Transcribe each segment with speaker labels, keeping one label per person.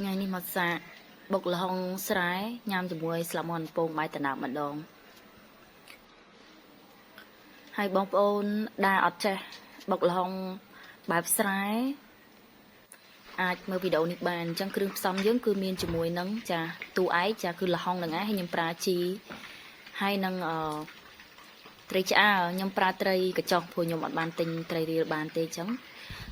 Speaker 1: ngàyនេះមកសាកបុកល្ហុងស្រែញ៉ាំជាមួយស្លាមន់ពងបាយតំណាប់ម្ដងហើយបងប្អូនដែលអត់ចេះបុកល្ហុងបែបស្រែអាចមើលវីដេអូនេះបានអញ្ចឹងគ្រឿងផ្សំយើងគឺមានជាមួយនឹងចាទូឯកចាគឺល្ហុងនឹងឯងហើយខ្ញុំប្រើជីហើយនឹងត្រីឆ្អើរខ្ញុំប្រើត្រីកញ្ចុះព្រោះខ្ញុំអត់បានទិញត្រីរៀលបានទេអញ្ចឹង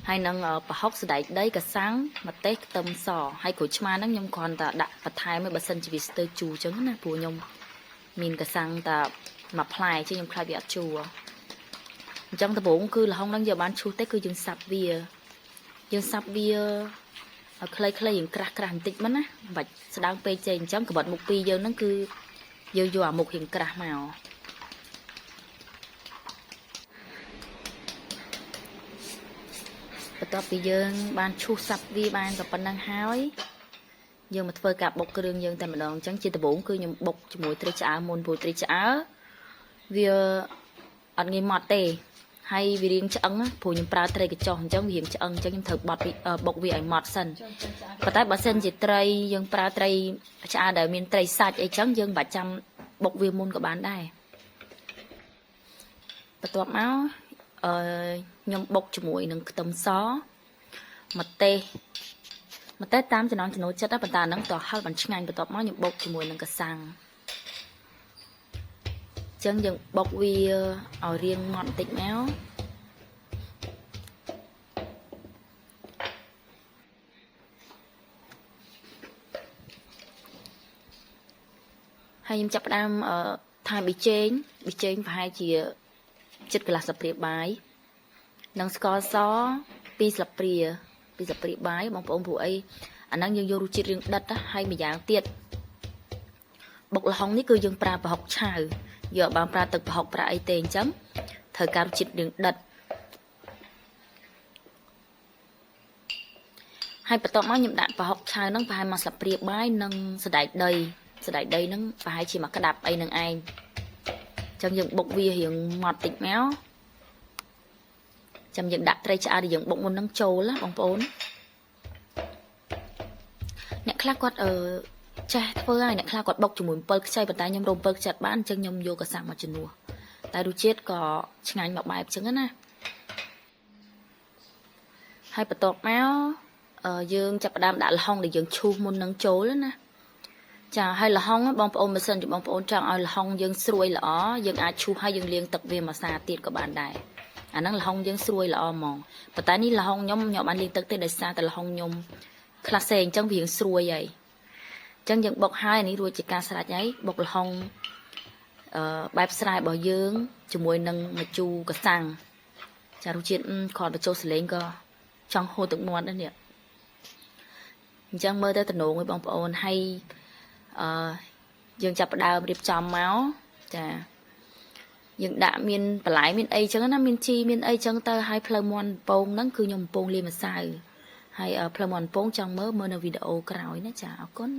Speaker 1: ហើយនឹងប្រហុកសណ្តែកដីកាសាំងម្ទេសខ្ទឹមសហើយក្រូចឆ្មាហ្នឹងខ្ញុំគ្រាន់តែដាក់បន្ថែមឲ្យបើសិនជាវាស្ទើរជូរអញ្ចឹងណាព្រោះខ្ញុំមានកាសាំងតែមួយផ្លែchứខ្ញុំខ្លាចវាអត់ជូរអញ្ចឹងដំបូងគឺល្ហុងហ្នឹងយកបានឈូសទេគឺយើងសាប់វាឲ្យខ្លីៗយើងក្រាស់បន្តិចមិនណាមិនបាច់ស្ដើងពេកទេអញ្ចឹងក្បិតមុខពីរយើងហ្នឹងគឺយើងយកអាមុខរៀងក្រាស់មកបន្ទាប់ពីយើងបានឈូសសាប់វាបានតែប៉ុណ្ណឹងហើយយើងមកធ្វើការបុកគ្រឿងយើងតែម្ដងអញ្ចឹងជាដំបូងគឺខ្ញុំបុកជាមួយត្រីឆ្អើរមុនព្រោះត្រីឆ្អើរវាអត់ងាយម៉ត់ទេហើយវារៀងឆ្អឹងព្រោះខ្ញុំប្រើត្រីកញ្ចុះអញ្ចឹងវារៀងឆ្អឹងអញ្ចឹងខ្ញុំត្រូវបុកវាឲ្យម៉ត់សិនប៉ុន្តែបើសិនជាត្រីយើងប្រើត្រីឆ្អើរដែលមានត្រីសាច់អីចឹងយើងមិនបាច់ចាំបុកវាមុនក៏បានដែរបន្ទាប់មកខ្ញុំបុកជាមួយនឹងខ្ទឹមសម្ទេសតាមចំណង់ចំណូលចិត្តប៉ុន្តែហ្នឹងតើហឹលបានឆ្ងាញ់បន្ទាប់មកខ្ញុំបុកជាមួយនឹងកាសាំងអញ្ចឹងយើងបុកវាឲ្យរាងម៉ត់បន្តិចមកហើយខ្ញុំចាប់ផ្ដើមថែមប៊ីចេងប្រហែលជា7កន្លះស្លាបព្រាបាយនិងស្ករស2ស្លាបព្រាបាយបងប្អូនព្រោះអីអាហ្នឹងយើងយករសជាតិរៀងដិតហើយម្យ៉ាងទៀតបុកល្ហុងនេះគឺយើងប្រើប្រហុកឆៅយកបានប្រើទឹកប្រហុកប្រើអីទេអញ្ចឹងត្រូវការរសជាតិរៀងដិតហើយបន្ទាប់មកខ្ញុំដាក់ប្រហុកឆៅហ្នឹងប្រហែល1ស្លាបព្រាបាយនិងសណ្តែកដីហ្នឹងប្រហែលជា1ក្តាប់អីនឹងឯងអញ្ចឹងយើងបុកវារៀងម៉ត់តិចមកចាំយើងដាក់ត្រីឆ្អើរដែលយើងបុកមុនហ្នឹងចូលណាបងប្អូនអ្នកខ្លះគាត់ចេះធ្វើហើយអ្នកខ្លះគាត់បុកជាមួយអំពិលខ្ចីប៉ុន្តែខ្ញុំរំអំពិលខ្ចីបានអញ្ចឹងខ្ញុំយកកាសាំងមកជំនួសតែរសជាតិក៏ឆ្ងាញ់មកបែបអញ្ចឹងណាហើយបន្ទាប់មកយើងចាប់ផ្ដើមដាក់ល្ហុងដែលយើងឈូសមុននឹងចូលណាចាហើយល្ហុងបងប្អូនបើសិនជាបងប្អូនចង់ឲ្យល្ហុងយើងស្រួយល្អយើងអាចឈូសហើយយើងលាងទឹកវាមួយសាទៀតក៏បានដែរអាហ្នឹងល្ហុងយើងស្រួយល្អហ្មងប៉ុន្តែនេះល្ហុងខ្ញុំបានលាងទឹកទេដោយសារតែល្ហុងខ្ញុំខ្លះសេអញ្ចឹងវាស្រួយហើយអញ្ចឹងយើងបុកហើយនេះរួចជាការស្រេចហើយបុកល្ហុងបែបស្រែរបស់យើងជាមួយនឹងម្ជូរកាសាំងចារសជាតិគ្រាន់តែចូលសលេងក៏ចង់ហូរទឹកមាត់ដែរនេះអញ្ចឹងមើលទៅតំណងឲ្យបងប្អូនហើយយើងចាប់ផ្ដើមរៀបចំមកចាយើងដាក់មានបន្លែមានអីចឹងណាមានជីមានអីចឹងទៅហើយផ្លូវមាន់ពងហ្នឹងគឺខ្ញុំកំពុងលាយម្សៅហើយផ្លូវមាន់ពងចង់មើលនៅវីដេអូក្រោយណាចាអរគុណ